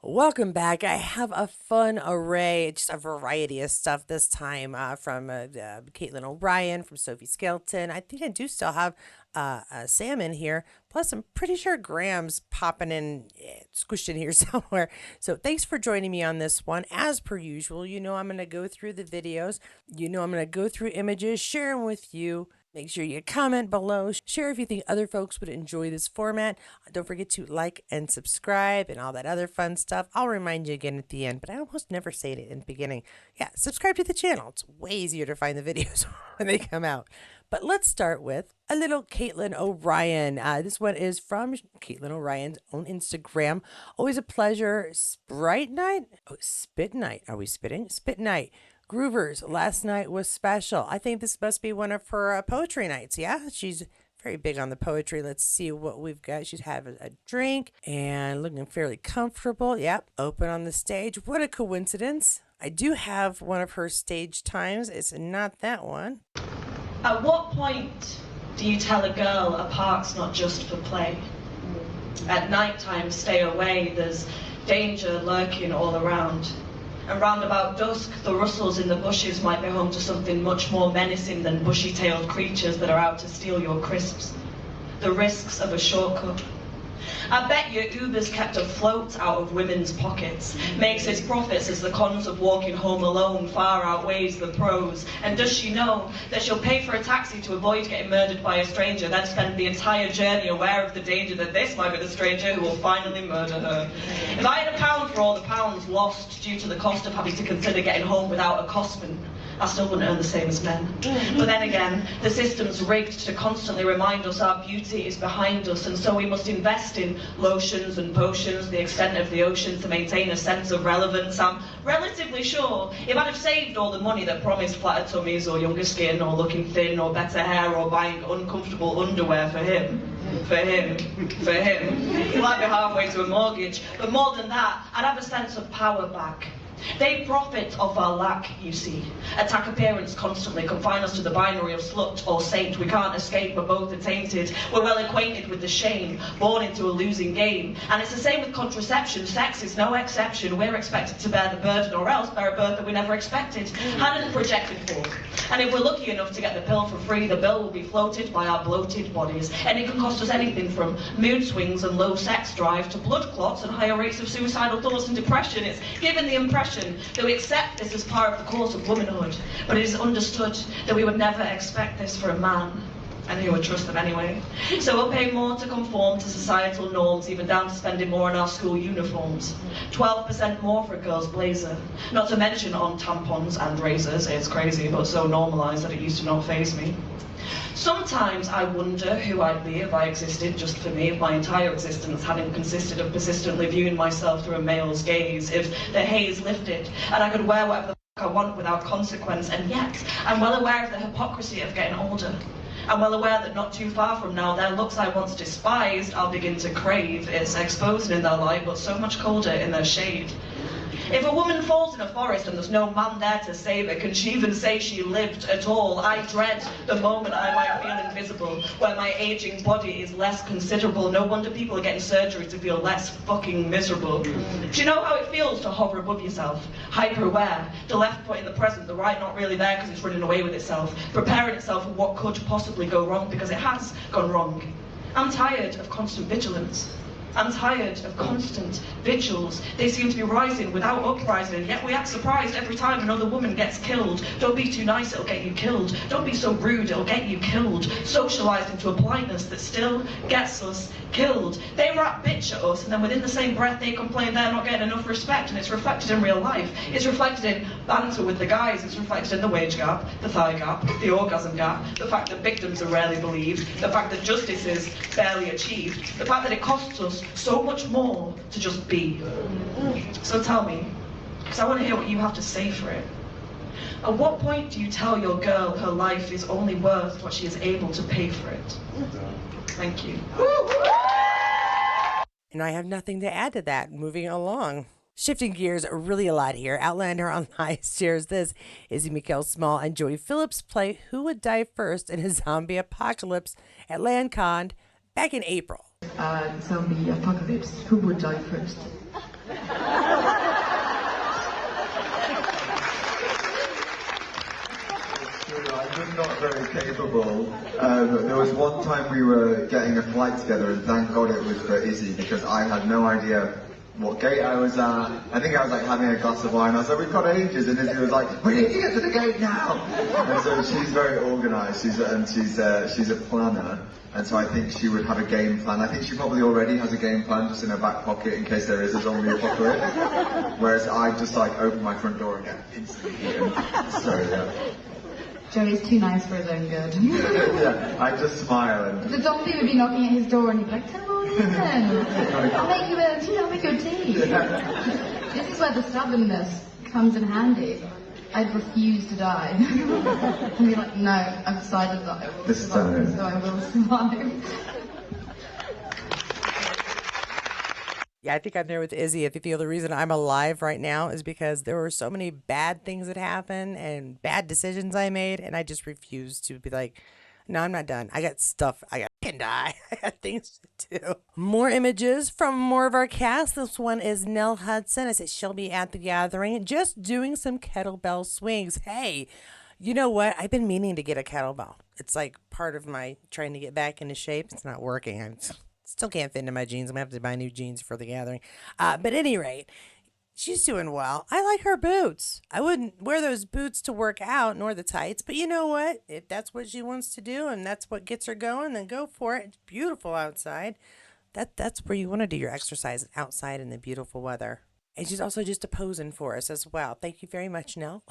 Welcome back. I have a fun array, just a variety of stuff this time from Caitlin O'Brien, from Sophie Skelton. I think I do still have Sam in here. Plus, I'm pretty sure Graham's popping in, squished in here somewhere. So thanks for joining me on this one. As per usual, you know I'm going to go through the videos. You know I'm going to go through images, share them with you. Make sure you comment below, share if you think other folks would enjoy this format. Don't forget to like and subscribe and all that other fun stuff. I'll remind you again at the end, but I almost never say it in the beginning. Yeah, subscribe to the channel. It's way easier to find the videos when they come out. But let's start with a little Caitlin O'Brien. This one is from Caitlin O'Brien's own Instagram. Always a pleasure. Sprite night? Oh, spit night. Are we spitting? Spit night. Groovers, last night was special. I think this must be one of her poetry nights. Yeah, she's very big on the poetry. Let's see what we've got. She's having a drink and looking fairly comfortable. Yep, open on the stage. What a coincidence. I do have one of her stage times. It's not that one. At what point do you tell a girl a park's not just for play? At night time, stay away. There's danger lurking all around. And round about dusk, the rustles in the bushes might be home to something much more menacing than bushy-tailed creatures that are out to steal your crisps. The risks of a shortcut. I bet your Uber's kept afloat out of women's pockets, makes its profits as the cons of walking home alone far outweighs the pros. And does she know that she'll pay for a taxi to avoid getting murdered by a stranger, then spend the entire journey aware of the danger that this might be the stranger who will finally murder her? If I had a pound for all the pounds lost due to the cost of having to consider getting home without a costman, I still wouldn't earn the same as men. But then again, the system's rigged to constantly remind us our beauty is behind us, and so we must invest in lotions and potions, the extent of the ocean, to maintain a sense of relevance. I'm relatively sure if I'd have saved all the money that promised flatter tummies or younger skin or looking thin or better hair or buying uncomfortable underwear for him, he might be halfway to a mortgage. But more than that, I'd have a sense of power back. They profit off our lack, you see. Attack appearance constantly, confine us to the binary of slut or saint. We can't escape, we're both attainted. We're well acquainted with the shame, born into a losing game. And it's the same with contraception. Sex is no exception. We're expected to bear the burden, or else bear a burden that we never expected, hadn't projected for. And if we're lucky enough to get the pill for free, the bill will be floated by our bloated bodies. And it can cost us anything from mood swings and low sex drive to blood clots and higher rates of suicidal thoughts and depression. It's given the impression that we accept this as part of the course of womanhood, but it is understood that we would never expect this for a man, and who would trust them anyway. So we'll pay more to conform to societal norms, even down to spending more on our school uniforms. 12% more for a girl's blazer, not to mention on tampons and razors. It's crazy, but so normalised that it used to not faze me. Sometimes I wonder who I'd be if I existed just for me, if my entire existence hadn't consisted of persistently viewing myself through a male's gaze, if the haze lifted and I could wear whatever the fuck I want without consequence. And yet, I'm well aware of the hypocrisy of getting older. I'm well aware that not too far from now, their looks I once despised, I'll begin to crave. It's exposing in their light, but so much colder in their shade. If a woman falls in a forest and there's no man there to save her, can she even say she lived at all? I dread the moment I might feel invisible, where my aging body is less considerable. No wonder people are getting surgery to feel less fucking miserable. Do you know how it feels to hover above yourself? Hyper-aware, the left foot in the present, the right not really there because it's running away with itself, preparing itself for what could possibly go wrong because it has gone wrong. I'm tired of constant vigilance. I'm tired of constant vigils. They seem to be rising without uprising, and yet we act surprised every time another woman gets killed. Don't be too nice, it'll get you killed. Don't be so rude, it'll get you killed. Socialised into a politeness that still gets us killed. They rap bitch at us, and then within the same breath they complain they're not getting enough respect, and it's reflected in real life. It's reflected in banter with the guys, it's reflected in the wage gap, the thigh gap, the orgasm gap, the fact that victims are rarely believed, the fact that justice is barely achieved, the fact that it costs us so much more to just be. So tell me, because I want to hear what you have to say for it. At what point do you tell your girl her life is only worth what she is able to pay for it? Thank you. And I have nothing to add to that. Moving along. Shifting gears really a lot here. Outlander Online shares this. Izzy Mikkel Small and Joey Phillips play Who Would Die First in a Zombie Apocalypse at LandCon back in April. Zombie apocalypse. Who would die first? capable. There was one time we were getting a flight together, and thank God it was for Izzy, because I had no idea what gate I was at. I think I was like having a glass of wine. I was like, we've got ages, and Izzy was like, we need to get to the gate now. And so she's very organised. She's a planner, and so I think she would have a game plan. I think she probably already has a game plan just in her back pocket in case there is a zombie apocalypse. Whereas I just like open my front door and get instantly eaten. So yeah. Joey's too nice for his own good. Yeah, I just smile and. The zombie would be knocking at his door and he'd be like, come on in. I'll make you a tea. Yeah. This is where the stubbornness comes in handy. I'd refuse to die. And be like, no, I've decided that I will survive, so I will survive. Yeah, I think I'm there with Izzy. I think the other reason I'm alive right now is because there were so many bad things that happened and bad decisions I made, and I just refused to be like, no, I'm not done. I got stuff. Can die. I got things to do. More images from more of our cast. This one is Nell Hudson. I said she'll be at the gathering, just doing some kettlebell swings. Hey, you know what? I've been meaning to get a kettlebell. It's like part of my trying to get back into shape. It's not working. I still can't fit into my jeans. I'm going to have to buy new jeans for the gathering. But at any rate, she's doing well. I like her boots. I wouldn't wear those boots to work out, nor the tights. But you know what? If that's what she wants to do and that's what gets her going, then go for it. It's beautiful outside. That's where you want to do your exercise, outside in the beautiful weather. And she's also just a posing for us as well. Thank you very much, Nell.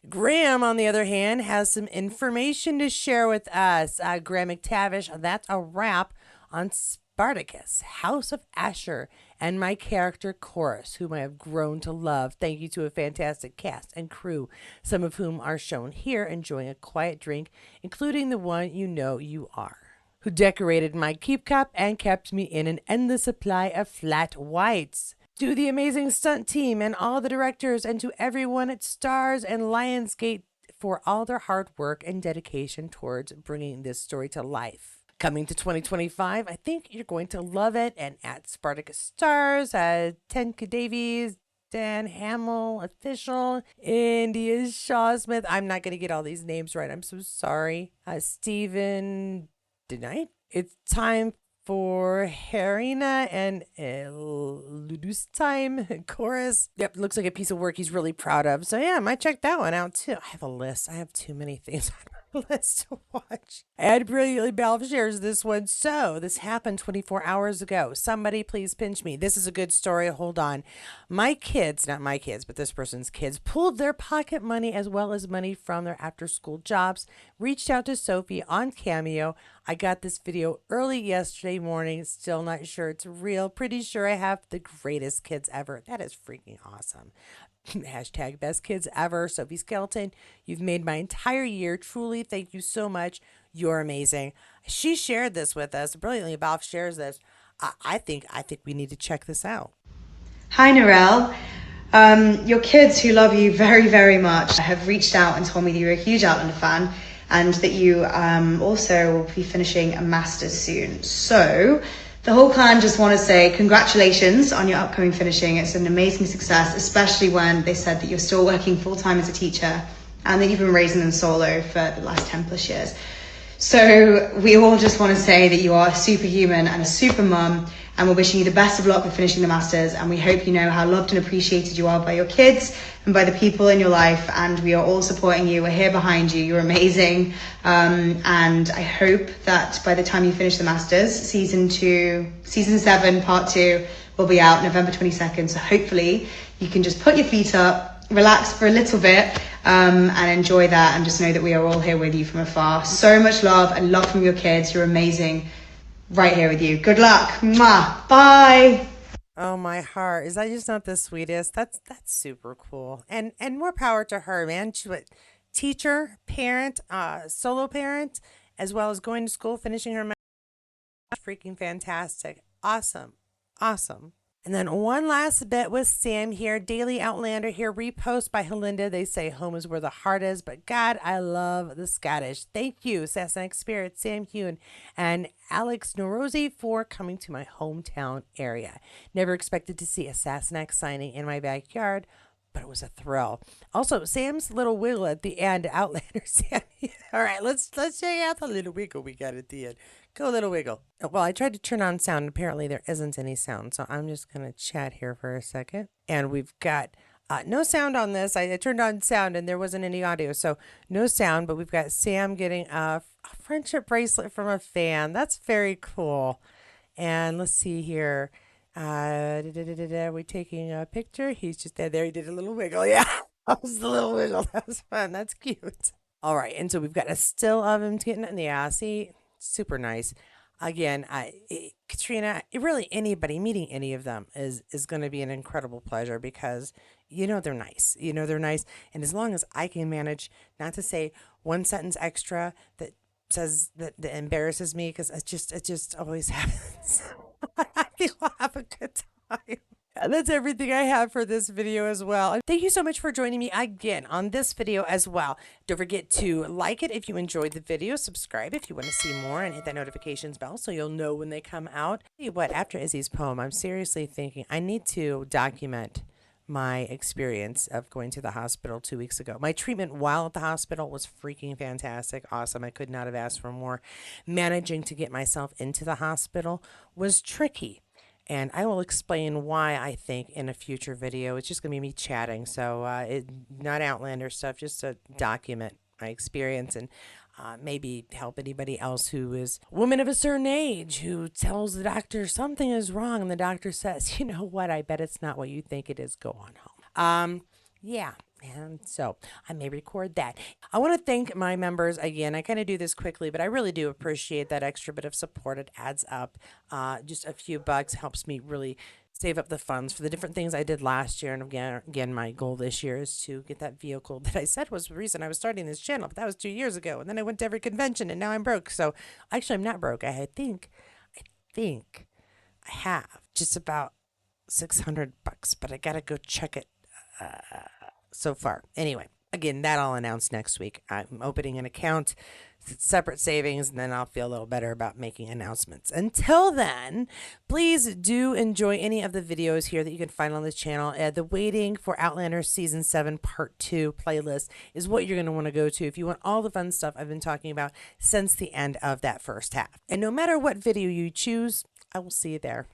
Graham, on the other hand, has some information to share with us. Graham McTavish, that's a wrap on Spartacus, House of Asher, and my character Chorus, whom I have grown to love. Thank you to a fantastic cast and crew, some of whom are shown here enjoying a quiet drink, including the one you know you are, who decorated my keep cup and kept me in an endless supply of flat whites. To the amazing stunt team and all the directors, and to everyone at Stars and Lionsgate for all their hard work and dedication towards bringing this story to life. Coming to 2025, I think you're going to love it. And at Spartacus Stars, Tenka Davies, Dan Hamill, Official, India Shaw Smith. I'm not going to get all these names right. I'm so sorry. Stephen Denight. It's time for Harina and Ludus Time Chorus. Yep, looks like a piece of work he's really proud of. So yeah, I might check that one out too. I have a list. I have too many things on my list to watch. Ed Brilliantly Balf shares this one. So this happened 24 hours ago. Somebody please pinch me. This is a good story. Hold on. My kids, not my kids, but this person's kids, pulled their pocket money as well as money from their after school jobs, reached out to Sophie on Cameo. I got this video early yesterday morning. Still not sure it's real. Pretty sure I have the greatest kids ever. That is freaking awesome. Hashtag best kids ever. Sophie Skelton, you've made my entire year. Truly, thank you so much. You're amazing. She shared this with us. Brilliantly Balf shares this. I think we need to check this out. Hi, Narelle. Your kids, who love you very, very much, have reached out and told me that you're a huge Outlander fan, and that you also will be finishing a master's soon. So the whole clan just want to say congratulations on your upcoming finishing. It's an amazing success, especially when they said that you're still working full-time as a teacher and that you've been raising them solo for the last 10 plus years. So we all just want to say that you are a superhuman and a super mum, and we're wishing you the best of luck with finishing the masters, and we hope you know how loved and appreciated you are by your kids and by the people in your life, and we are all supporting you. We're here behind you. You're amazing, and I hope that by the time you finish the masters, season 7 part 2 will be out November 22nd. So hopefully you can just put your feet up, relax for a little bit, and enjoy that, and just know that we are all here with you from afar. So much love and love from your kids. You're amazing. Right here with you. Good luck. Mwah. Bye. Oh, my heart. Is that just not the sweetest? That's super cool. And more power to her, man. She was teacher, parent, solo parent, as well as going to school, finishing her master's. Freaking fantastic. Awesome. Awesome. And then one last bit with Sam here. Daily Outlander here. Repost by Helinda. They say home is where the heart is. But God, I love the Scottish. Thank you, Sassenach Spirit, Sam Heughan, and Alex Norozi for coming to my hometown area. Never expected to see a Sassenach signing in my backyard, but it was a thrill. Also, Sam's little wiggle at the end, Outlander Sam. All right, let's check out the little wiggle we got at the end. Go little wiggle. Well, I tried to turn on sound. Apparently, there isn't any sound, so I'm just gonna chat here for a second. And we've got no sound on this. I turned on sound and there wasn't any audio, so no sound. But we've got Sam getting a friendship bracelet from a fan. That's very cool. And let's see here. We're taking a picture. He's just there. He did a little wiggle. Yeah, that was the little wiggle. That was fun. That's cute. All right, and so we've got a still of him getting in the ass. See, super nice. Again, Katrina, really anybody meeting any of them is going to be an incredible pleasure because they're nice. They're nice, and as long as I can manage not to say one sentence extra that says that embarrasses me, because it just always happens. I think we'll have a good time. And that's everything I have for this video as well. Thank you so much for joining me again on this video as well. Don't forget to like it if you enjoyed the video, subscribe if you want to see more, and hit that notifications bell so you'll know when they come out. Tell you what, after Izzy's poem, I'm seriously thinking I need to document my experience of going to the hospital 2 weeks ago. My treatment while at the hospital was freaking fantastic, awesome. I could not have asked for more. Managing to get myself into the hospital was tricky. And I will explain why I think in a future video. It's just going to be me chatting. So not Outlander stuff, just to document my experience and maybe help anybody else who is a woman of a certain age who tells the doctor something is wrong. And the doctor says, you know what, I bet it's not what you think it is. Go on home. Yeah. And so I may record that. I want to thank my members again. I kind of do this quickly, but I really do appreciate that extra bit of support. It adds up. Just a few bucks helps me really save up the funds for the different things I did last year. And again, my goal this year is to get that vehicle that I said was the reason I was starting this channel, but that was 2 years ago. And then I went to every convention and now I'm broke. So actually I'm not broke. I think I have just about $600, but I got to go check it. So far. Anyway, again, that I'll announce next week. I'm opening an account, separate savings, and then I'll feel a little better about making announcements. Until then, please do enjoy any of the videos here that you can find on this channel. The Waiting for Outlander Season 7 Part 2 playlist is what you're going to want to go to if you want all the fun stuff I've been talking about since the end of that first half. And no matter what video you choose, I will see you there.